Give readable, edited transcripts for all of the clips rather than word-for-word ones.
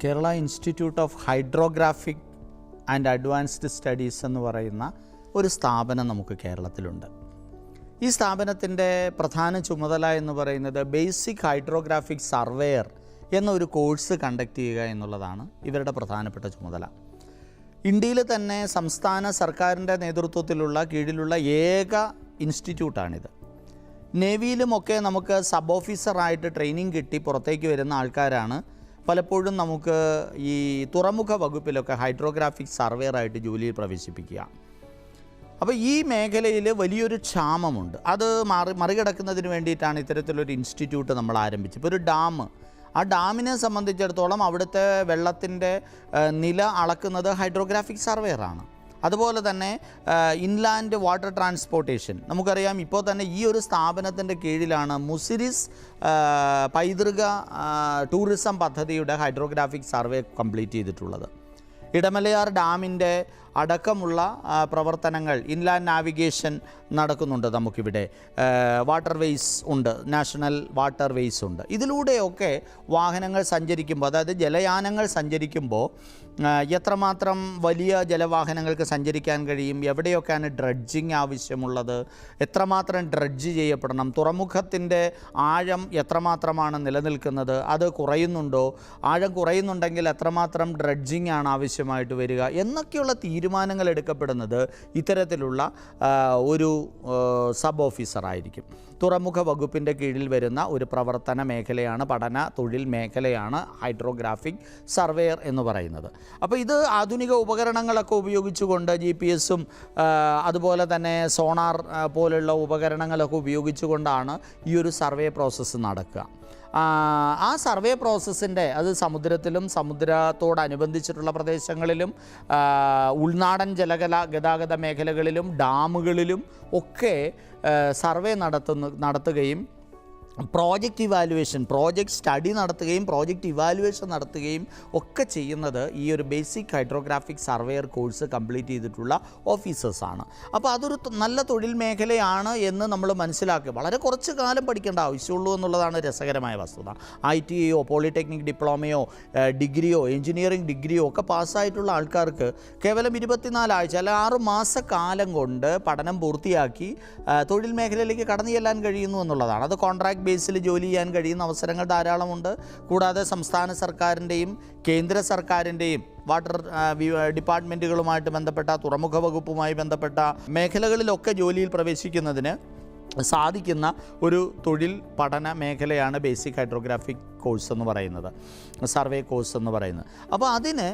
Kerala institute of hydrographic and advanced studies എന്ന് പറയുന്ന ഒരു സ്ഥാപനം നമുക്ക് കേരളത്തിലുണ്ട്. ഈ സ്ഥാപനത്തിൻ്റെ പ്രധാന ചുമതല എന്ന് പറയുന്നത് ബേസിക് ഹൈഡ്രോഗ്രാഫിക് സർവേയർ എന്നൊരു കോഴ്സ് കണ്ടക്ട് ചെയ്യുക എന്നുള്ളതാണ് ഇവരുടെ പ്രധാനപ്പെട്ട ചുമതല. ഇന്ത്യയിൽ തന്നെ സംസ്ഥാന സർക്കാരിൻ്റെ നേതൃത്വത്തിലുള്ള കീഴിലുള്ള ഏക ഇൻസ്റ്റിറ്റ്യൂട്ടാണിത്. നേവിയിലുമൊക്കെ നമുക്ക് സബ് ഓഫീസറായിട്ട് ട്രെയിനിങ് കിട്ടി പുറത്തേക്ക് വരുന്ന ആൾക്കാരാണ് പലപ്പോഴും നമുക്ക് ഈ തുറമുഖ വകുപ്പിലൊക്കെ ഹൈഡ്രോഗ്രാഫിക് സർവേയറായിട്ട് ജോലിയിൽ പ്രവേശിപ്പിക്കുക. അപ്പോൾ ഈ മേഖലയിൽ വലിയൊരു ക്ഷാമമുണ്ട്. അത് മറികടക്കുന്നതിന് വേണ്ടിയിട്ടാണ് ഇത്തരത്തിലൊരു ഇൻസ്റ്റിറ്റ്യൂട്ട് നമ്മൾ ആരംഭിച്ചത്. ഇപ്പോൾ ഒരു ഡാം, ആ ഡാമിനെ സംബന്ധിച്ചിടത്തോളം അവിടുത്തെ വെള്ളത്തിൻ്റെ നില അളക്കുന്നത് ഹൈഡ്രോഗ്രാഫിക് സർവേയറാണ്. അതുപോലെ തന്നെ ഇൻലാൻഡ് വാട്ടർ ട്രാൻസ്പോർട്ടേഷൻ, നമുക്കറിയാം ഇപ്പോൾ തന്നെ ഈ ഒരു സ്ഥാപനത്തിൻ്റെ കീഴിലാണ് മുസിരിസ് പൈതൃക ടൂറിസം പദ്ധതിയുടെ ഹൈഡ്രോഗ്രാഫിക് സർവേ കംപ്ലീറ്റ് ചെയ്തിട്ടുള്ളത്. ഇടമലയാർ ഡാമിൻ്റെ അടക്കമുള്ള പ്രവർത്തനങ്ങൾ, ഇൻലാൻഡ് നാവിഗേഷൻ നടക്കുന്നുണ്ട് നമുക്കിവിടെ. വാട്ടർ വേയ്സ് ഉണ്ട്, നാഷണൽ വാട്ടർ വേയ്സ് ഉണ്ട്. ഇതിലൂടെയൊക്കെ വാഹനങ്ങൾ സഞ്ചരിക്കുമ്പോൾ, അതായത് ജലയാനങ്ങൾ സഞ്ചരിക്കുമ്പോൾ എത്രമാത്രം വലിയ ജലവാഹനങ്ങൾക്ക് സഞ്ചരിക്കാൻ കഴിയും, എവിടെയൊക്കെയാണ് ഡ്രഡ്ജിങ് ആവശ്യമുള്ളത്, എത്രമാത്രം ഡ്രഡ്ജ് ചെയ്യപ്പെടണം, തുറമുഖത്തിൻ്റെ ആഴം എത്രമാത്രമാണ് നിലനിൽക്കുന്നത്, അത് കുറയുന്നുണ്ടോ, ആഴം കുറയുന്നുണ്ടെങ്കിൽ എത്രമാത്രം ഡ്രഡ്ജിങ് ആണ് ആവശ്യമായിട്ട് വരിക എന്നൊക്കെയുള്ള തീരുമാനങ്ങൾ എടുക്കപ്പെടുന്നത് ഇത്തരത്തിലുള്ള ഒരു സബ് ഓഫീസറായിരിക്കും. തുറമുഖ വകുപ്പിൻ്റെ കീഴിൽ വരുന്ന ഒരു പ്രവർത്തന മേഖലയാണ്, പഠന തൊഴിൽ മേഖലയാണ് ഹൈഡ്രോഗ്രാഫിക് സർവേയർ എന്ന് പറയുന്നത്. അപ്പോൾ ഇത് ആധുനിക ഉപകരണങ്ങളൊക്കെ ഉപയോഗിച്ചുകൊണ്ട് GPS-ഉം അതുപോലെ തന്നെ സോണാർ പോലുള്ള ഉപകരണങ്ങളൊക്കെ ഉപയോഗിച്ചുകൊണ്ടാണ് ഈ ഒരു സർവേ പ്രോസസ്സ് നടക്കുക. ആ സർവേ പ്രോസസ്സിൻ്റെ അത് സമുദ്രത്തിലും സമുദ്രത്തോടനുബന്ധിച്ചിട്ടുള്ള പ്രദേശങ്ങളിലും ഉൾനാടൻ ഗതാഗത മേഖലകളിലും ഡാമുകളിലും ഒക്കെ സർവേ നടത്തുകയും പ്രോജക്റ്റ് സ്റ്റഡി നടത്തുകയും പ്രോജക്റ്റ് ഇവാലുവേഷൻ നടത്തുകയും ഒക്കെ ചെയ്യുന്നത് ഈ ഒരു basic hydrographic surveyor course complete ചെയ്തിട്ടുള്ള ഓഫീസേഴ്സാണ്. അപ്പോൾ അതൊരു നല്ല തൊഴിൽ മേഖലയാണ് എന്ന് നമ്മൾ മനസ്സിലാക്കുക. വളരെ കുറച്ച് കാലം പഠിക്കേണ്ട ആവശ്യമുള്ളൂ എന്നുള്ളതാണ് രസകരമായ വസ്തുത. ITIയോ പോളിടെക്നിക് ഡിപ്ലോമയോ ഡിഗ്രിയോ എഞ്ചിനീയറിംഗ് ഡിഗ്രിയോ ഒക്കെ പാസ്സായിട്ടുള്ള ആൾക്കാർക്ക് കേവലം 24 ആഴ്ച അല്ല 6 മാസക്കാലം കൊണ്ട് പഠനം പൂർത്തിയാക്കി തൊഴിൽ മേഖലയിലേക്ക് കടന്നു ചെല്ലാൻ കഴിയുന്നു എന്നുള്ളതാണ്. അത് കോൺട്രാക്ട് ബേസിൽ ജോലി ചെയ്യാൻ കഴിയുന്ന അവസരങ്ങൾ ധാരാളമുണ്ട്. കൂടാതെ സംസ്ഥാന സർക്കാരിൻ്റെയും കേന്ദ്ര സർക്കാരിൻ്റെയും വാട്ടർ ഡിപ്പാർട്ട്മെൻറ്റുകളുമായിട്ട് ബന്ധപ്പെട്ട തുറമുഖ വകുപ്പുമായി ബന്ധപ്പെട്ട മേഖലകളിലൊക്കെ ജോലിയിൽ പ്രവേശിക്കുന്നതിന് സാധിക്കുന്ന ഒരു തൊഴിൽ പഠന മേഖലയാണ് ബേസിക് ഹൈഡ്രോഗ്രാഫിക് കോഴ്സ് എന്ന് പറയുന്നത്, സർവേ കോഴ്സ് എന്ന് പറയുന്നത്. അപ്പോൾ അതിന്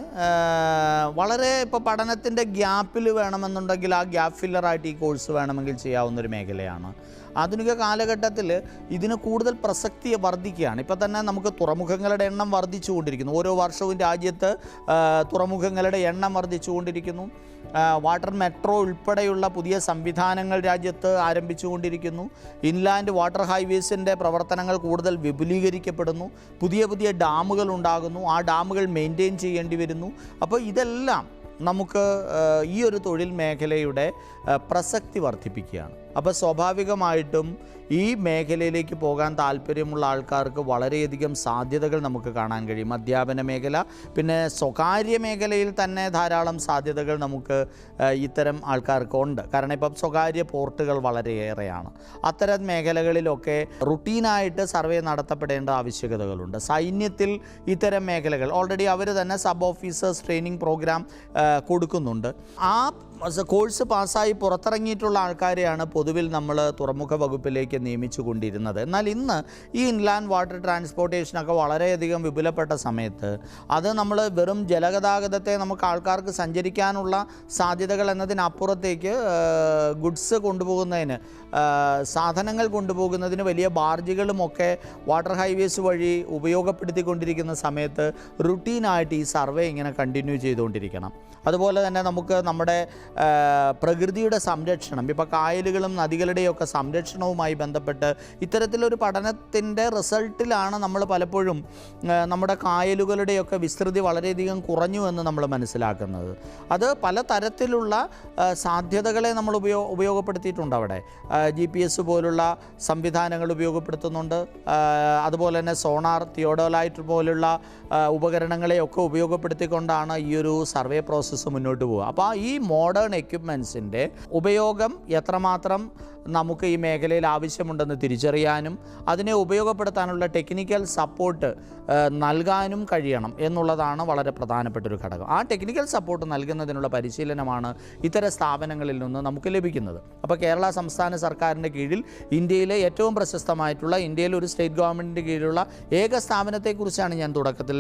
വളരെ ഇപ്പോൾ പഠനത്തിൻ്റെ ഗ്യാപ്പിൽ വേണമെന്നുണ്ടെങ്കിൽ ആ ഗ്യാപ്പ് ഫില്ലറായിട്ട് ഈ കോഴ്സ് വേണമെങ്കിൽ ചെയ്യാവുന്നൊരു മേഖലയാണ്. ആധുനിക കാലഘട്ടത്തിൽ ഇതിന് കൂടുതൽ പ്രസക്തി വർദ്ധിക്കുകയാണ്. ഇപ്പോൾ തന്നെ നമുക്ക് തുറമുഖങ്ങളുടെ എണ്ണം വർദ്ധിച്ചുകൊണ്ടിരിക്കുന്നു. ഓരോ വർഷവും രാജ്യത്ത് തുറമുഖങ്ങളുടെ എണ്ണം വർദ്ധിച്ചുകൊണ്ടിരിക്കുന്നു. വാട്ടർ മെട്രോ ഉൾപ്പെടെയുള്ള പുതിയ സംവിധാനങ്ങൾ രാജ്യത്ത് ആരംഭിച്ചുകൊണ്ടിരിക്കുന്നു. ഇൻലാൻഡ് വാട്ടർ ഹൈവേസിൻ്റെ പ്രവർത്തനങ്ങൾ കൂടുതൽ വിപുലീകരിക്കപ്പെടുന്നു. പുതിയ ഡാമുകൾ ഉണ്ടാകുന്നു. ആ ഡാമുകൾ മെയിൻറ്റെയിൻ ചെയ്യേണ്ടി വരുന്നു. അപ്പോൾ ഇതെല്ലാം നമുക്ക് ഈ ഒരു തൊഴിൽ മേഖലയുടെ പ്രസക്തി വർദ്ധിപ്പിക്കുകയാണ്. അപ്പോൾ സ്വാഭാവികമായിട്ടും ഈ മേഖലയിലേക്ക് പോകാൻ താല്പര്യമുള്ള ആൾക്കാർക്ക് വളരെയധികം സാധ്യതകൾ നമുക്ക് കാണാൻ കഴിയും. അധ്യാപന മേഖല, പിന്നെ സ്വകാര്യ മേഖലയിൽ തന്നെ ധാരാളം സാധ്യതകൾ നമുക്ക് ഇത്തരം ആൾക്കാർക്കുണ്ട്. കാരണം ഇപ്പം സ്വകാര്യ പോർട്ടുകൾ വളരെയേറെയാണ്. അത്തരം മേഖലകളിലൊക്കെ റുട്ടീനായിട്ട് സർവേ നടത്തപ്പെടേണ്ട ആവശ്യകതകളുണ്ട്. സൈന്യത്തിൽ ഇത്തരം മേഖലകൾ ഓൾറെഡി അവർ തന്നെ സബ് ഓഫീസേഴ്സ് ട്രെയിനിങ് പ്രോഗ്രാം കൊടുക്കുന്നുണ്ട്. ആ കോഴ്സ് പാസ്സായി പുറത്തിറങ്ങിയിട്ടുള്ള ആൾക്കാരെയാണ് പൊതുവിൽ നമ്മൾ തുറമുഖ വകുപ്പിലേക്ക് നിയമിച്ചു കൊണ്ടിരുന്നത്. എന്നാൽ ഇന്ന് ഈ ഇൻലാൻഡ് വാട്ടർ ട്രാൻസ്പോർട്ടേഷനൊക്കെ വളരെയധികം വിപുലപ്പെട്ട സമയത്ത് അത് നമ്മൾ വെറും ജലഗതാഗതത്തെ നമുക്ക് ആൾക്കാർക്ക് സഞ്ചരിക്കാനുള്ള സാധ്യതകൾ എന്നതിനപ്പുറത്തേക്ക് ഗുഡ്സ് കൊണ്ടുപോകുന്നതിന്, സാധനങ്ങൾ കൊണ്ടുപോകുന്നതിന് വലിയ ബാർജുകളുമൊക്കെ വാട്ടർ ഹൈവേസ് വഴി ഉപയോഗപ്പെടുത്തിക്കൊണ്ടിരിക്കുന്ന സമയത്ത് റുട്ടീനായിട്ട് ഈ സർവേ ഇങ്ങനെ കണ്ടിന്യൂ ചെയ്തുകൊണ്ടിരിക്കണം. അതുപോലെ തന്നെ നമുക്ക് നമ്മുടെ പ്രകൃതിയുടെ സംരക്ഷണം, ഇപ്പോൾ കായലുകളും നദികളുടെയൊക്കെ സംരക്ഷണവുമായി ബന്ധപ്പെട്ട് ഇത്തരത്തിലൊരു പഠനത്തിൻ്റെ റിസൾട്ടിലാണ് നമ്മൾ പലപ്പോഴും നമ്മുടെ കായലുകളുടെയൊക്കെ വിസ്തൃതി വളരെയധികം കുറഞ്ഞു എന്ന് നമ്മൾ മനസ്സിലാക്കുന്നത്. അത് പല തരത്തിലുള്ള സാധ്യതകളെ നമ്മൾ ഉപയോഗപ്പെടുത്തിയിട്ടുണ്ട്. അവിടെ GPS പോലുള്ള സംവിധാനങ്ങൾ ഉപയോഗപ്പെടുത്തുന്നുണ്ട്. അതുപോലെ തന്നെ സോണാർ, തിയോഡോലൈറ്റ് പോലുള്ള ഉപകരണങ്ങളെയൊക്കെ ഉപയോഗപ്പെടുത്തിക്കൊണ്ടാണ് ഈ ഒരു സർവേ പ്രോസസ്സ് മുന്നോട്ട് പോകുക. അപ്പോൾ ഈ മോഡേൺ എക്യുപ്മെൻസിൻ്റെ ഉപയോഗം എത്രമാത്രം നമുക്ക് ഈ മേഖലയിൽ ആവശ്യമുണ്ടെന്ന് തിരിച്ചറിയാനും അതിനെ ഉപയോഗപ്പെടുത്താനുള്ള ടെക്നിക്കൽ സപ്പോർട്ട് നൽകാനും കഴിയണം എന്നുള്ളതാണ് വളരെ പ്രധാനപ്പെട്ടൊരു ഘടകം. ആ ടെക്നിക്കൽ സപ്പോർട്ട് നൽകുന്നതിനുള്ള പരിശീലനമാണ് ഇത്തരം സ്ഥാപനങ്ങളിൽ നിന്ന് നമുക്ക് ലഭിക്കുന്നത്. അപ്പോൾ കേരള സംസ്ഥാന സർക്കാരിൻ്റെ കീഴിൽ ഇന്ത്യയിലെ ഏറ്റവും പ്രശസ്തമായിട്ടുള്ള, ഇന്ത്യയിലെ ഒരു സ്റ്റേറ്റ് ഗവൺമെൻറ്റിൻ്റെ കീഴിലുള്ള ഏക സ്ഥാപനത്തെക്കുറിച്ചാണ് ഞാൻ തുടക്കത്തിൽ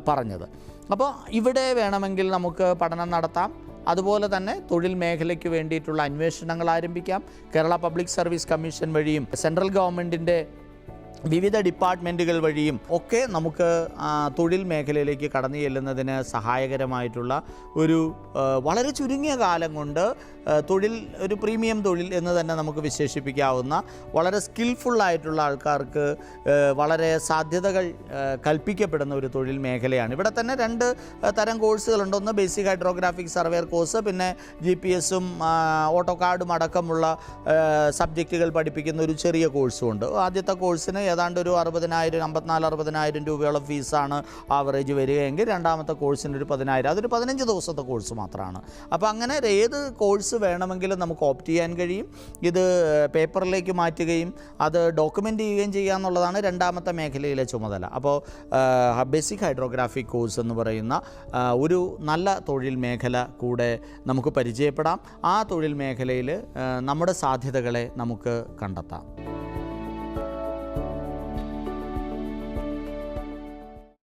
പറഞ്ഞത്. അപ്പോൾ ഇവിടെ വേണമെങ്കിൽ നമുക്ക് പഠനം നടത്താം. അതുപോലെ തന്നെ തൊഴിൽ മേഖലയ്ക്ക് വേണ്ടിയിട്ടുള്ള അന്വേഷണങ്ങൾ ആരംഭിക്കാം. കേരള പബ്ലിക് സർവീസ് കമ്മീഷൻ വഴിയും സെൻട്രൽ ഗവൺമെൻറ്റിൻ്റെ വിവിധ ഡിപ്പാർട്ട്മെൻറ്റുകൾ വഴിയും ഒക്കെ നമുക്ക് തൊഴിൽ മേഖലയിലേക്ക് കടന്നു ചെല്ലുന്നതിന് സഹായകരമായിട്ടുള്ള ഒരു വളരെ ചുരുങ്ങിയ കാലം കൊണ്ട് ഒരു പ്രീമിയം തൊഴിൽ എന്ന് തന്നെ നമുക്ക് വിശേഷിപ്പിക്കാവുന്ന, വളരെ സ്കിൽഫുള്ളായിട്ടുള്ള ആൾക്കാർക്ക് വളരെ സാധ്യതകൾ കൽപ്പിക്കപ്പെടുന്ന ഒരു തൊഴിൽ മേഖലയാണ്. ഇവിടെ തന്നെ 2 തരം കോഴ്സുകളുണ്ട്. ഒന്ന് ബേസിക് ഹൈഡ്രോഗ്രാഫിക് സർവേയർ കോഴ്സ്, പിന്നെ GPS-ഉം ഓട്ടോകാഡും അടക്കമുള്ള സബ്ജക്റ്റുകൾ പഠിപ്പിക്കുന്ന ഒരു ചെറിയ കോഴ്സും ഉണ്ട്. ആദ്യത്തെ കോഴ്സിന് ഏതാണ്ട് ഒരു 54,000 രൂപയോളം ഫീസാണ് ആവറേജ് വരികയെങ്കിൽ രണ്ടാമത്തെ കോഴ്സിന് ഒരു 10,000. അതൊരു 15 ദിവസത്തെ കോഴ്സ് മാത്രമാണ്. അപ്പോൾ അങ്ങനെ ഏത് കോഴ്സ് വേണമെങ്കിലും നമുക്ക് ഓപ്റ്റ് ചെയ്യാൻ കഴിയും. ഇത് പേപ്പറിലേക്ക് മാറ്റുകയും അത് ഡോക്യുമെൻ്റ് ചെയ്യുകയും ചെയ്യുക എന്നുള്ളതാണ് രണ്ടാമത്തെ മേഖലയിലെ ചുമതല. അപ്പോൾ ബേസിക് ഹൈഡ്രോഗ്രാഫിക് കോഴ്സ് എന്ന് പറയുന്ന ഒരു നല്ല തൊഴിൽ മേഖല കൂടെ നമുക്ക് പരിചയപ്പെടാം. ആ തൊഴിൽ മേഖലയിൽ നമ്മുടെ സാധ്യതകളെ നമുക്ക് കണ്ടെത്താം.